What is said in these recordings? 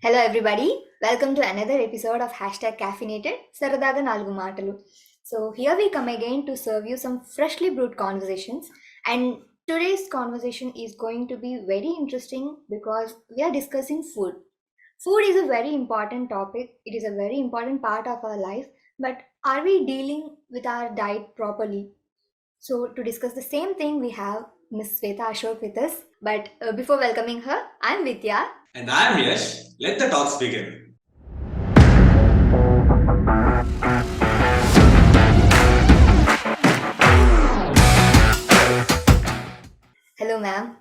Hello, everybody. Welcome to another episode of Hashtag Caffeinated Saradaga Nalgu Matalu. So, here we come again to serve you some freshly brewed conversations. And today's conversation is going to be very interesting because we are discussing food. Food is a very important topic, it is a very important part of our life. But are we dealing with our diet properly? So, to discuss the same thing, we have Miss Swetha Ashok with us. But before welcoming her, I'm Vidya. And I'm Yash. Let the talks begin. Hello, ma'am.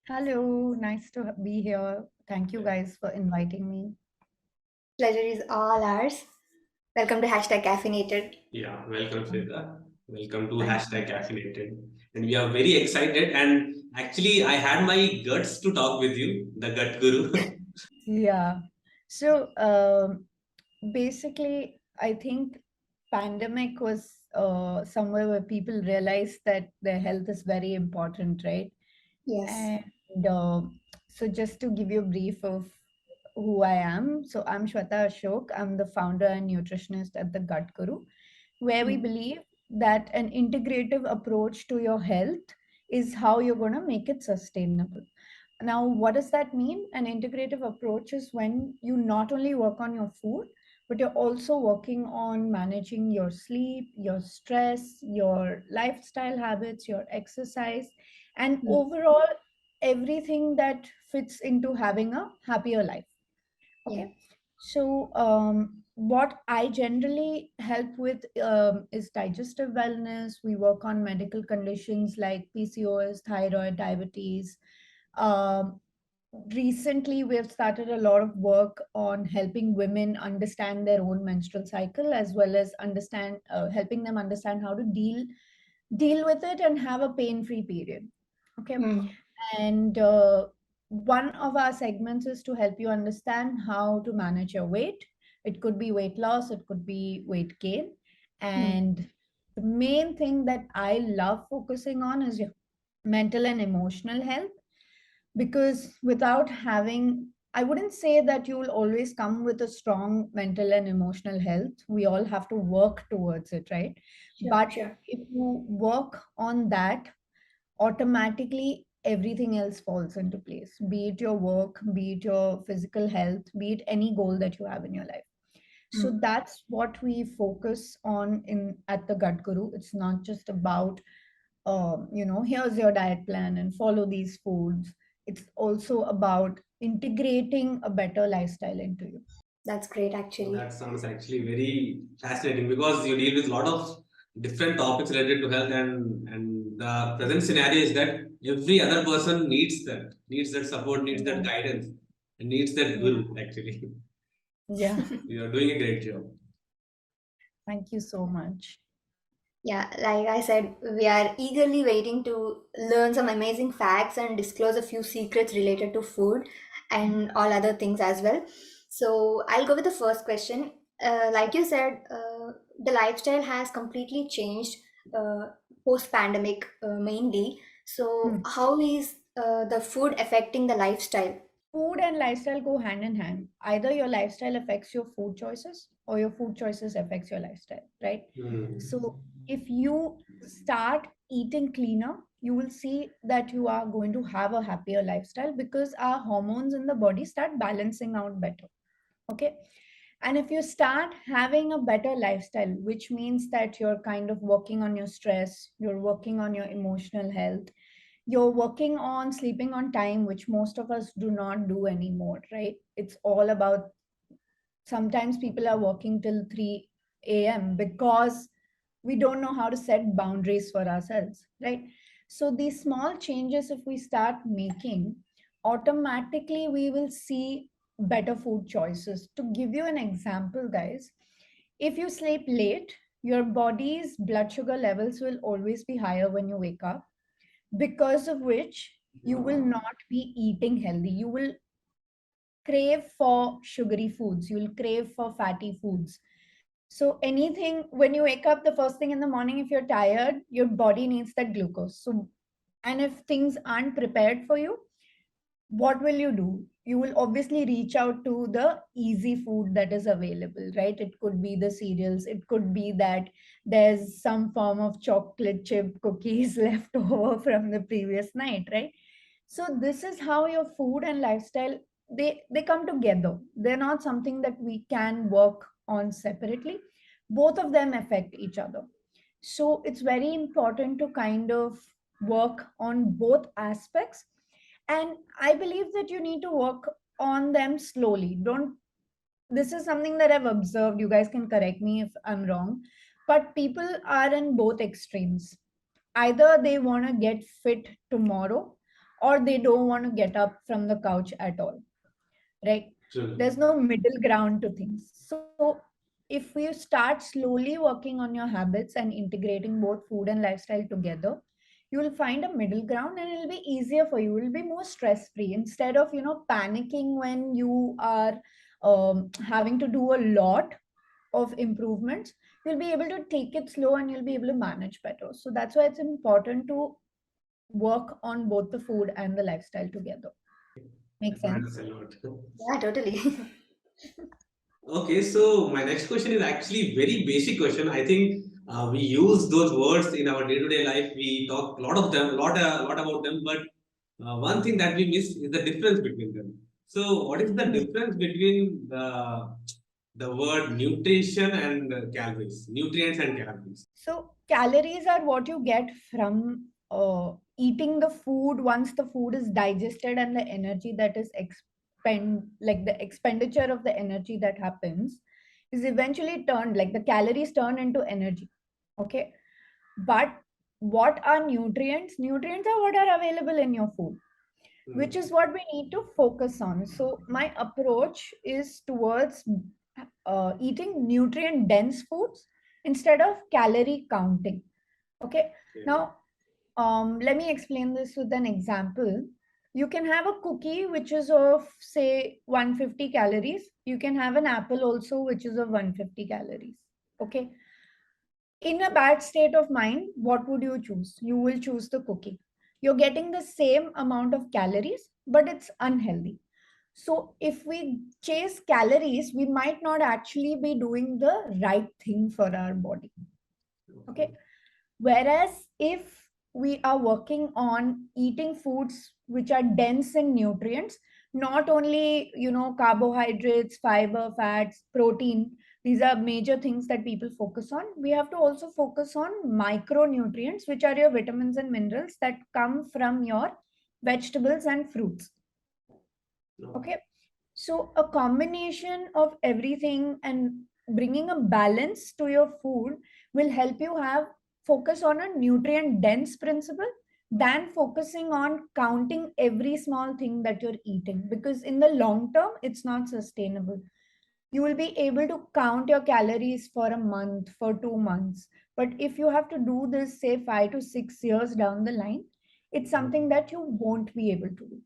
Hello, nice to be here. Thank you guys for inviting me. Pleasure is all ours. Welcome to Hashtag Caffeinated. Yeah, welcome, Sweta. Welcome to Thank hashtag you. caffeinated. And we are very excited. And actually, I had my guts to talk with you, the gut guru. Yeah. So basically, I think pandemic was somewhere where people realized that their health is very important, right? Yes. And so just to give you a brief of who I am. So I'm Swetha Ashok. I'm the founder and nutritionist at the Gut Guru, where we Mm. believe that an integrative approach to your health is how you're going to make it sustainable. Now, what does that mean? An integrative approach is when you not only work on your food, but you're also working on managing your sleep, your stress, your lifestyle habits, your exercise, and Mm. overall everything that fits into having a happier life. Yeah. Okay. So, what I generally help with is digestive wellness. We work on medical conditions like PCOS, thyroid, diabetes. Um, Recently, we have started a lot of work on helping women understand their own menstrual cycle, as well as understand helping them understand how to deal with it and have a pain-free period. Okay. Mm. And one of our segments is to help you understand how to manage your weight. It could be weight loss, it could be weight gain. Mm. And the main thing that I love focusing on is your mental and emotional health, because without having, I wouldn't say that you will always come with a strong mental and emotional health. We all have to work towards it, right? Sure, But sure. if you work on that, automatically everything else falls into place, be it your work, be it your physical health, be it any goal that you have in your life. So Mm. that's what we focus on in at the Gut Guru. It's not just about here's your diet plan and follow these foods. It's also about integrating a better lifestyle into you. That's great, So actually. that sounds actually very fascinating because you deal with a lot of different topics related to health, and the present scenario is that every other person needs that support, needs that Yeah. guidance, and needs that Yeah. guru. Actually, Yeah. you are doing a great job. Thank you so much. Yeah, like I said, we are eagerly waiting to learn some amazing facts and disclose a few secrets related to food and all other things as well. So, I'll go with the first question. Like you said, the lifestyle has completely changed post pandemic mainly. So, Hmm. how is the food affecting the lifestyle? Food and lifestyle go hand in hand. Either your lifestyle affects your food choices or your food choices affects your lifestyle, right? Hmm. So if you start eating cleaner, you will see that you are going to have a happier lifestyle because our hormones in the body start balancing out better. Okay. And if you start having a better lifestyle, which means that you're kind of working on your stress, you're working on your emotional health, you're working on sleeping on time, which most of us do not do anymore, right? It's all about, sometimes people are working till 3 a.m. because we don't know how to set boundaries for ourselves, right? So these small changes, if we start making, automatically we will see better food choices. To give you an example, guys, if you sleep late, your body's blood sugar levels will always be higher when you wake up, because of which you will not be eating healthy. You will crave for sugary foods, you will crave for fatty foods. So anything, when you wake up the first thing in the morning, if you're tired, your body needs that glucose. So, and if things aren't prepared for you, what will you do? you will obviously reach out to the easy food that is available, right? It could be the cereals, it could be that there's some form of chocolate chip cookies left over from the previous night, right? So this is how your food and lifestyle, they come together. They're not something that we can work on separately. Both of them affect each other. So it's very important to kind of work on both aspects. And I believe that you need to work on them slowly. Don't, this is something that I've observed. You guys can correct me if I'm wrong, but people are in both extremes. Either they want to get fit tomorrow, or they don't want to get up from the couch at all, right? True. There's no middle ground to things. So if you start slowly working on your habits and integrating both food and lifestyle together, you will find a middle ground, and it'll be easier for you. It'll be more stress free, instead of panicking when you are having to do a lot of improvements. You'll be able to take it slow, and you'll be able to manage better. So that's why it's important to work on both the food and the lifestyle together. Make That sense? matters a lot. Yeah, totally. Okay, so my next question is actually very basic question. I think we use those words in our day-to-day life. We talk a lot of them, lot about them, but one thing that we miss is the difference between them. So, what is the difference between the word nutrition and calories, nutrients and calories? So calories are what you get from eating the food once the food is digested, and the energy that is like the expenditure of the energy that happens is eventually turned, like the calories turn into energy. Okay. But what are nutrients? Nutrients are what are available in your food, which is what we need to focus on. So my approach is towards eating nutrient dense foods instead of calorie counting. Okay. Okay. Now, let me explain this with an example. You can have a cookie which is of say 150 calories. You can have an apple also which is of 150 calories. Okay. In a bad state of mind, what would you choose? You will choose the cookie. You're getting the same amount of calories, but it's unhealthy. So if we chase calories, we might not actually be doing the right thing for our body. Okay. Whereas if we are working on eating foods which are dense in nutrients, not only, carbohydrates, fiber, fats, protein, these are major things that people focus on. We have to also focus on micronutrients, which are your vitamins and minerals that come from your vegetables and fruits. Okay. So a combination of everything and bringing a balance to your food will help you have focus on a nutrient dense principle than focusing on counting every small thing that you're eating, because in the long term it's not sustainable. You will be able to count your calories for a month, for 2 months, but if you have to do this say 5 to 6 years down the line, it's something that you won't be able to do.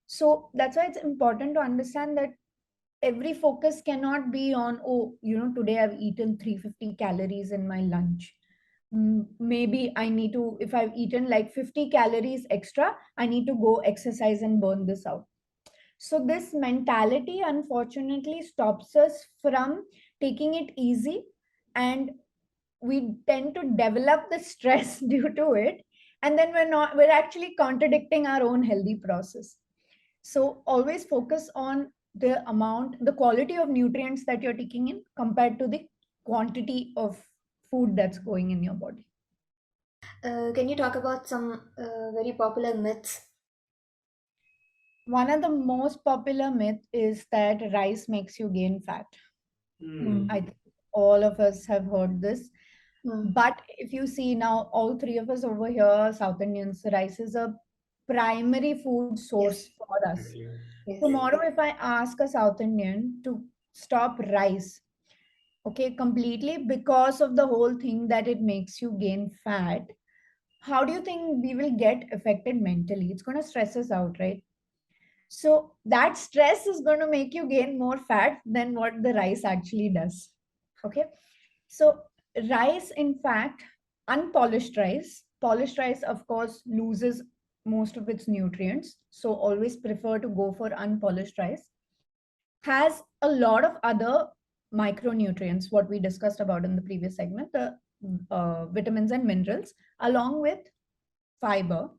So that's why it's important to understand that every focus cannot be on, oh, today I've eaten 350 calories in my lunch. Maybe I need to, if I've eaten like 50 calories extra, I need to go exercise and burn this out. So this mentality unfortunately stops us from taking it easy, and we tend to develop the stress due to it, and then we're actually contradicting our own healthy process. So always focus on the amount, the quality of nutrients that you're taking in compared to the quantity of food that's going in your body. Can you talk about some very popular myths? One of the most popular myth is that rice makes you gain fat. I think all of us have heard this. Mm. But if you see now, all three of us over here, South Indians, rice is a primary food source Yes, for us. Exactly. yes. Tomorrow, if I ask a South Indian to stop rice, okay, completely because of the whole thing that it makes you gain fat, how do you think we will get affected mentally? It's going to stress us out, right? So that stress is going to make you gain more fat than what the rice actually does. Okay. So rice, in fact, unpolished rice, polished rice, of course, loses most of its nutrients, so always prefer to go for unpolished rice. Has a lot of other micronutrients, what we discussed about in the previous segment, the vitamins and minerals, along with fiber,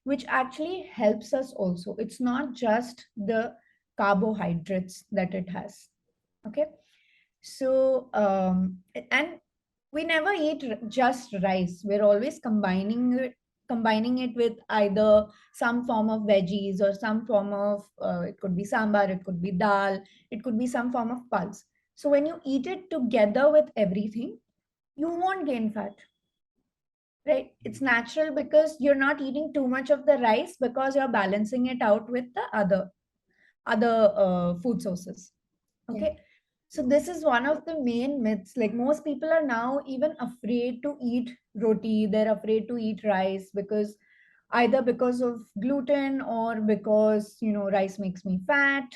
which actually helps us also. It's not just the carbohydrates that it has. Okay. So, and we never eat just rice. We're always combining it with either some form of veggies or some form of it could be sambar, it could be dal, it could be some form of pulse. So when you eat it together with everything, you won't gain fat, right? It's natural because you're not eating too much of the rice because you're balancing it out with the other food sources. Yeah. Okay. So this is one of the main myths. Like most people are now even afraid to eat roti. They're afraid to eat rice because either because of gluten or because, rice makes me fat.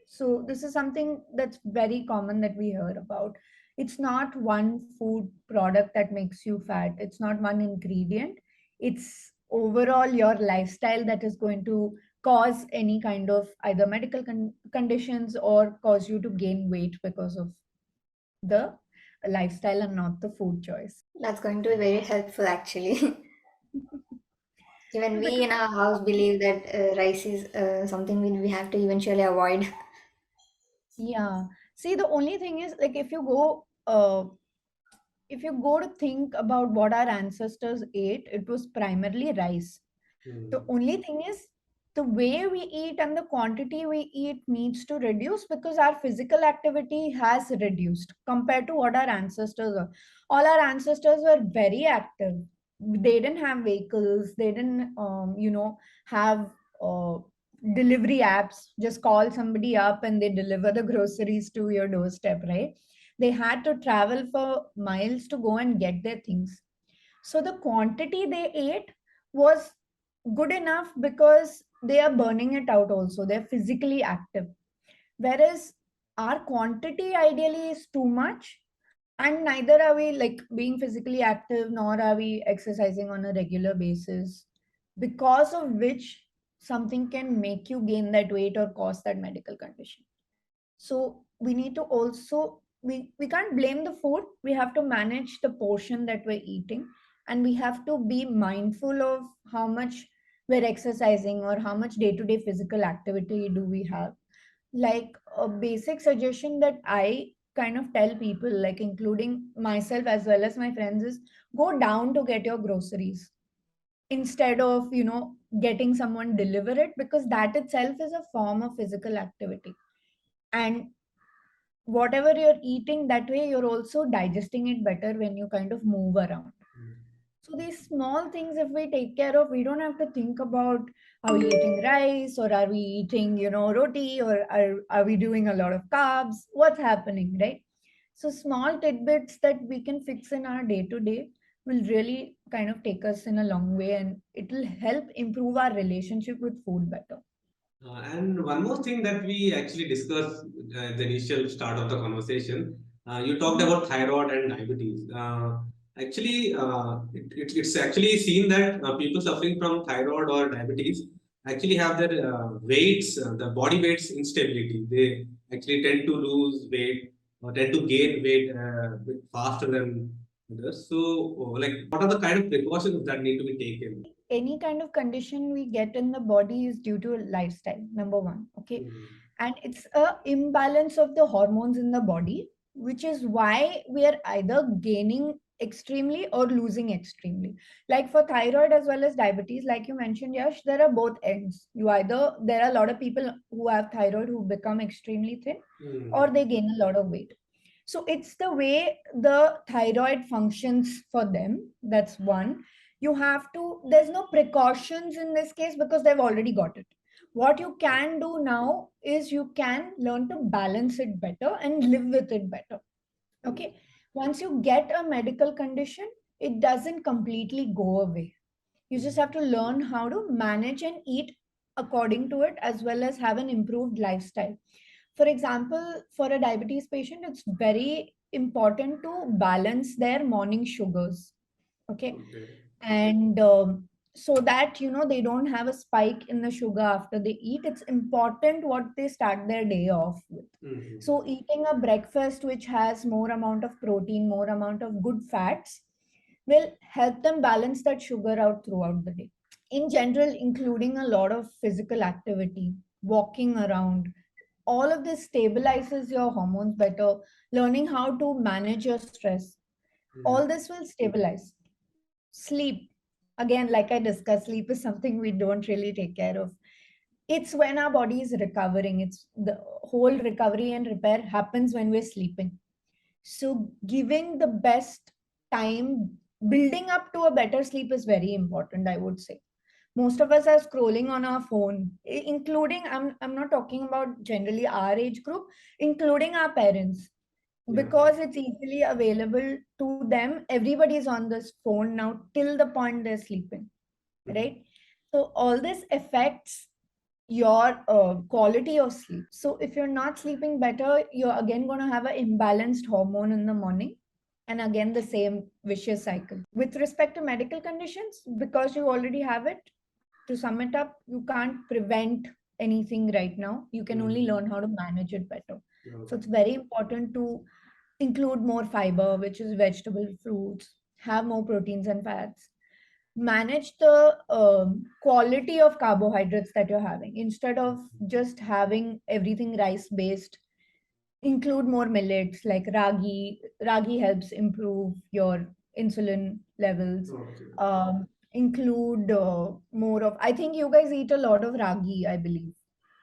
So this is something that's very common that we hear about. It's not one food product that makes you fat. It's not one ingredient. It's overall your lifestyle that is going to cause any kind of either medical conditions or cause you to gain weight because of the lifestyle and not the food choice. That's going to be very helpful actually. Even we Because in our house believe that rice is something we have to eventually avoid. yeah, see, the only thing is like if you go to think about what our ancestors ate, it was primarily rice. The Hmm. only thing is the way we eat and the quantity we eat needs to reduce because our physical activity has reduced compared to what our ancestors were. All our ancestors were very active. They didn't have vehicles. They didn't, have uh, delivery apps. Just call somebody up and they deliver the groceries to your doorstep, right? They had to travel for miles to go and get their things. So the quantity they ate was good enough because they are burning it out also. They're physically active. Whereas our quantity ideally is too much, and neither are we like being physically active nor are we exercising on a regular basis, because of which something can make you gain that weight or cause that medical condition. So we need to also we can't blame the food. We have to manage the portion that we're eating, and we have to be mindful of how much we're exercising or how much day-to-day physical activity do we have. Like a basic suggestion that I kind of tell people, like including myself as well as my friends, is go down to get your groceries instead of getting someone deliver it, because that itself is a form of physical activity. And whatever you're eating, that way you're also digesting it better when you kind of move around. So these small things, if we take care of, we don't have to think about are we eating rice or are we eating roti, or are we doing a lot of carbs, what's happening, right? So small tidbits that we can fix in our day to day will really kind of take us in a long way, and it will help improve our relationship with food better. And one more thing that we actually discussed at the initial start of the conversation, you talked Mhm. about thyroid and diabetes. It's actually seen that people suffering from thyroid or diabetes actually have their weights, the body weights instability. They actually tend to lose weight or tend to gain weight bit faster than others. So, like, what are the kind of precautions that need to be taken? Any kind of condition we get in the body is due to lifestyle, number one. Okay. Mm. And it's a imbalance of the hormones in the body, which is why we are either gaining extremely or losing extremely. Like for thyroid as well as diabetes, like you mentioned, Yash, there are both ends. There are a lot of people who have thyroid who become extremely thin, or Mm. they gain a lot of weight. So it's the way the thyroid functions for them. That's one. There's no precautions in this case because they've already got it. What you can do now is you can learn to balance it better and live with it better. Okay. Once you get a medical condition, it doesn't completely go away. You just have to learn how to manage and eat according to it, as well as have an improved lifestyle. For example, for a diabetes patient, it's very important to balance their morning sugars. Okay. Okay. And so that they don't have a spike in the sugar after they eat. It's important what they start their day off with. So eating a breakfast which has more amount of protein, more amount of good fats, will help them balance that sugar out throughout the day. In general, including a lot of physical activity, walking around, all of this stabilizes your hormones better. Learning how to manage your stress, all this will stabilize. Sleep, again, like I discussed, sleep is something we don't really take care of. It's when our body is recovering. It's the whole recovery and repair happens when we're sleeping. So giving the best time, building up to a better sleep is very important, I would say. Most of us are scrolling on our phone, including, I'm not talking about generally our age group, including our parents, because it's easily available to them. Everybody's on this phone now till the point they're sleeping, right? So all this affects your quality of sleep. So if you're not sleeping better, you're again going to have an imbalanced hormone in the morning, and again the same vicious cycle. With respect to medical conditions, because you already have it, to sum it up, you can't prevent anything right now. You can only learn how to manage it better. So it's very important to include more fiber, which is vegetable, fruits, have more proteins and fats. Manage the quality of carbohydrates that you're having. Instead of just having everything rice based, include more millets like ragi. Ragi helps improve your insulin levels. Include more of, I think you guys eat a lot of ragi, I believe.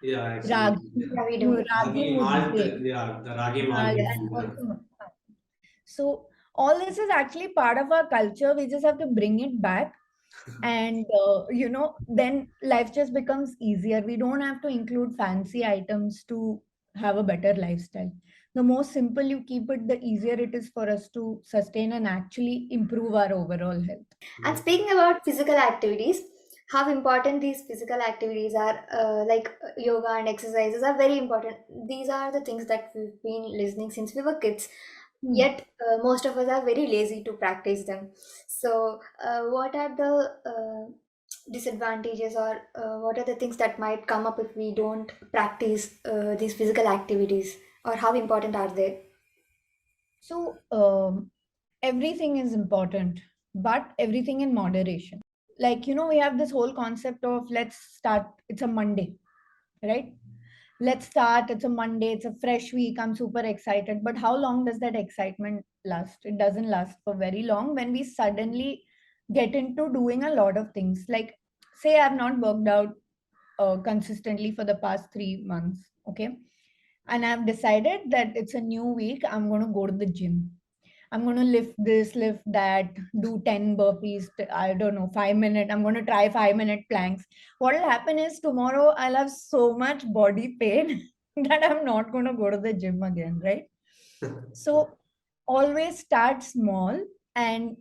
Yeah, actually. Ragi, Yeah, we do. ragi Ragi malt, mudde. yeah, the ragi malt. And also, so all this is actually part of our culture. We just have to bring it back, and then life just becomes easier. We don't have to include fancy items to have a better lifestyle. The more simple you keep it, the easier it is for us to sustain and actually improve our overall health. And speaking about physical activities, how important these physical activities are, yoga and exercises are very important. These are the things that we've been listening since we were kids. Yet, most of us are very lazy to practice them. So, what are the disadvantages, or what are the things that might come up if we don't practice these physical activities, or how important are they? So everything is important, but everything in moderation. Like, we have this whole concept of, let's start, it's a Monday, right? Let's start, it's a Monday, it's a fresh week, I'm super excited. But how long does that excitement last? It doesn't last for very long when we suddenly get into doing a lot of things. Like, say I've not worked out consistently for the past 3 months, okay? And I've decided that it's a new week, I'm going to go to the gym. I'm going to lift this, lift that, do 10 burpees, I don't know, 5 minute. I'm going to try 5 minute planks. What will happen is tomorrow I'll have so much body pain that I'm not going to go to the gym again, right? So always start small, and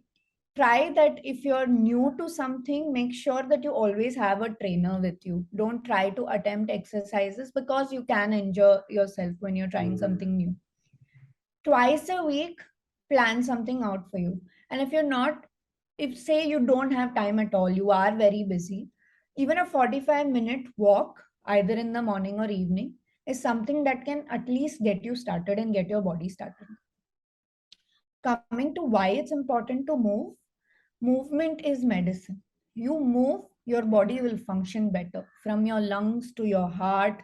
try that if you're new to something, make sure that you always have a trainer with you. Don't try to attempt exercises because you can injure yourself when you're trying something new. Twice a week, plan something out for you. And if you're not, if say you don't have time at all, you are very busy, even a 45-minute walk, either in the morning or evening, is something that can at least get you started and get your body started. Coming to why it's important to move, movement is medicine. You move, your body will function better, from your lungs to your heart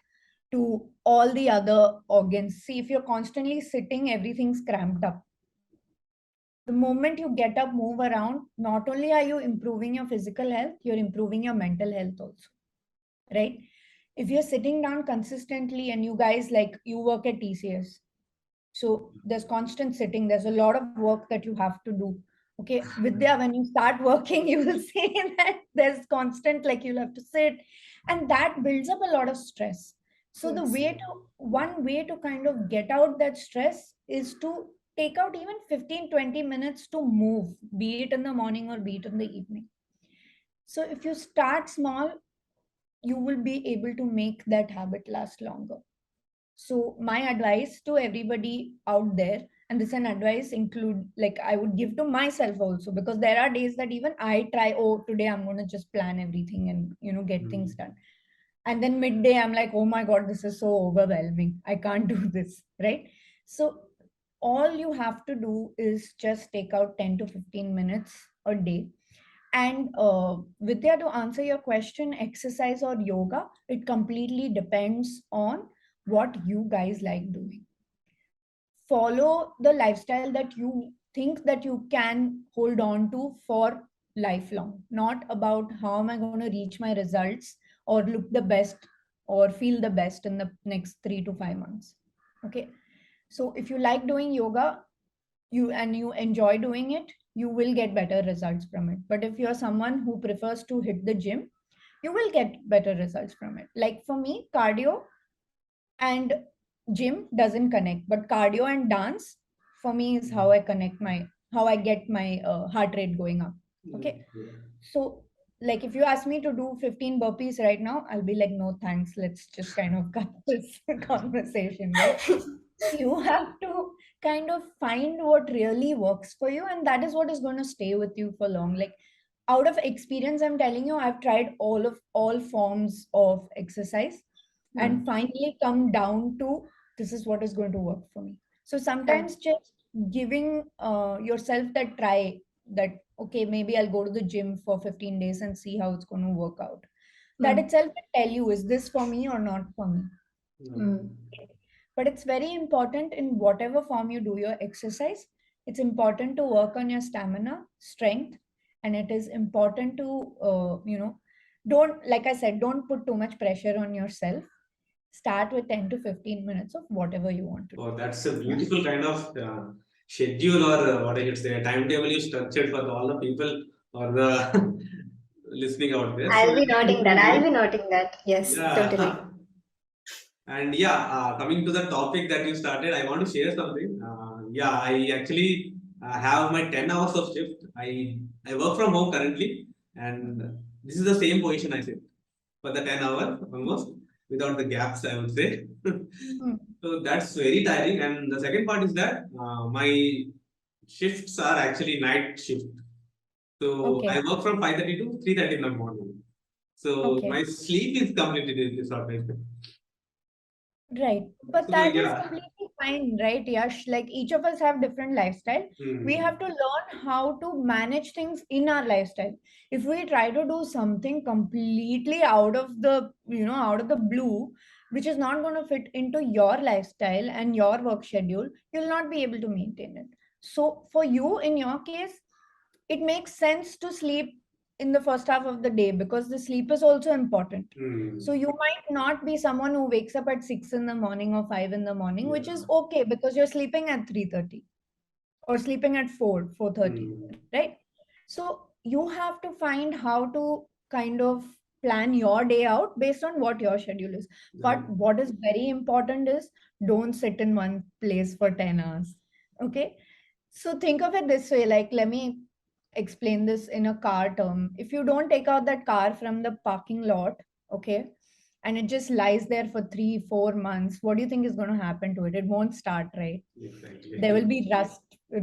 to all the other organs. See, if you're constantly sitting, everything's cramped up. The moment you get up, move around, not only are you improving your physical health, you're improving your mental health also, right? If you're sitting down consistently, and you guys, like, you work at TCS, so there's constant sitting, there's a lot of work that you have to do. Okay, Vidya, when you start working, you will see that there's constant, like, you'll have to sit, and that builds up a lot of stress. So the Yes. way to one way to kind of get out that stress is to take out even 15-20 minutes to move, be it in the morning or be it in the evening. So if you start small, you will be able to make that habit last longer. So my advice to everybody out there, And this an advice include, like, I would give to myself also, because there are days that even I try, oh, today I'm going to just plan everything and, you know, get things done. And then midday I'm like, oh my god, this is so overwhelming, I can't do this, right? So all you have to do is just take out 10 to 15 minutes a day. And Vidya, to answer your question, exercise or yoga, it completely depends on what you guys like doing. Follow the lifestyle that you think that you can hold on to for lifelong, not about how am I going to reach my results or look the best or feel the best in the next 3 to 5 months. Okay, so if you like doing yoga, you enjoy doing it, you will get better results from it. But if you're someone who prefers to hit the gym, you will get better results from it. Like for me, cardio and gym doesn't connect, but cardio and dance for me is how I connect my, how I get my heart rate going up. Okay, so like if you ask me to do 15 burpees right now, I'll be like, no thanks, let's just kind of cut this conversation, right? You have to kind of find what really works for you, and that is what is going to stay with you for long. Like, out of experience, I'm telling you, I've tried all forms of exercise and finally come down to this is what is going to work for me. So sometimes just giving yourself that try, that okay, maybe I'll go to the gym for 15 days and see how it's going to work out. That itself will tell you, is this for me or not for me? But it's very important in whatever form you do your exercise. It's important to work on your stamina, strength, and it is important to, don't, like I said, don't put too much pressure on yourself. Start with 10 to 15 minutes of whatever you want to do. Oh, that's a beautiful kind of schedule, or what I should say, a timetable you structured for all the people or the listening out there. So I'll be that's noting that. beautiful, I'll right? be noting that. Yes, totally. Yeah. And yeah, coming to the topic that you started, I want to share something. Yeah, I actually have my 10 hours of shift. I work from home currently, and this is the same position I sit for the 10 hours almost without the gaps, I would say. Hmm. So that's very tiring. And the second part is that my shifts are actually night shift. So Okay. I work from 5:30 to 3:30 in the morning. So Okay. my sleep is completely disordered. Right. But So that is yeah. completely fine, right, Yash? Like each of us have different lifestyle. We have to learn how to manage things in our lifestyle. If we try to do something completely out of the, out of the blue, which is not going to fit into your lifestyle and your work schedule, you'll not be able to maintain it. So for you, in your case, it makes sense to sleep in the first half of the day because the sleep is also important. So you might not be someone who wakes up at 6 in the morning or 5 in the morning, which is okay because you're sleeping at 3:30 or sleeping at 4, 4:30, right? So you have to find how to kind of plan your day out based on what your schedule is. But what is very important is don't sit in one place for 10 hours. Okay? So think of it this way, like let me explain this in a car term. If you don't take out that car from the parking lot, okay, and it just lies there for 3 4 months, what do you think is going to happen to it? It won't start, right? Exactly. There will be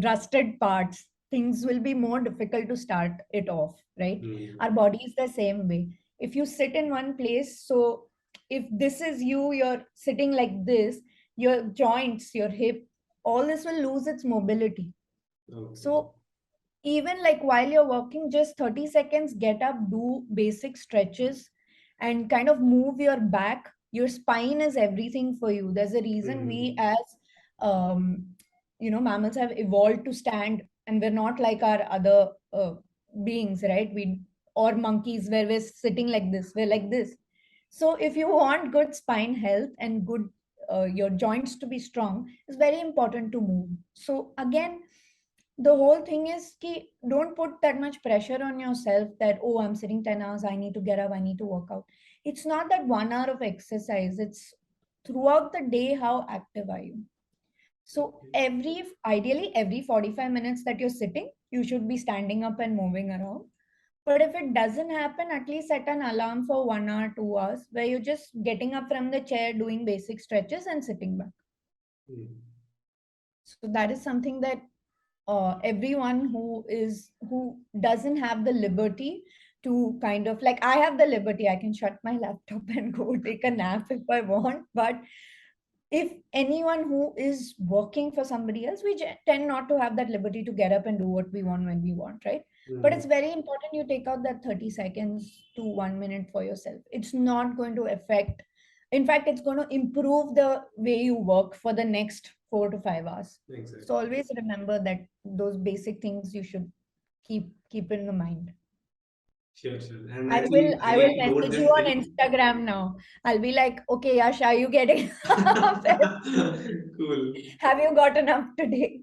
rusted parts. Things will be more difficult to start it off, right? Our body is the same way. If you sit in one place, so if this is you, you're sitting like this, your joints, your hip, all this will lose its mobility. So even like while you're working, just 30 seconds, get up, do basic stretches and kind of move your back. Your spine is everything for you. There's a reason we as um, mammals have evolved to stand, and we're not like our other beings, right? We, or monkeys, where we're sitting like this, we're like this. So if you want good spine health and good your joints to be strong, it's very important to move. So again, the whole thing is ki, don't put that much pressure on yourself that, oh, I'm sitting 10 hours, I need to get up, I need to work out. It's not that 1 hour of exercise, it's throughout the day, how active are you. So ideally every 45 minutes that you're sitting, you should be standing up and moving around. But if it doesn't happen, at least set an alarm for 1 hour, 2 hours, where you're just getting up from the chair, doing basic stretches and sitting back. So that is something that everyone who doesn't have the liberty to kind of, like, I have the liberty, I can shut my laptop and go take a nap if I want, but if anyone who is working for somebody else, we tend not to have that liberty to get up and do what we want when we want, right? But it's very important you take out that 30 seconds to 1 minute for yourself. It's not going to affect, in fact, it's going to improve the way you work for the next 4 to 5 hours. Exactly. So always remember that those basic things you should keep in the mind. Sure, sure. And I I will think I I will note message this you on thing. Instagram now. I'll be like, okay, Yash, are you getting Cool. have you gotten up today?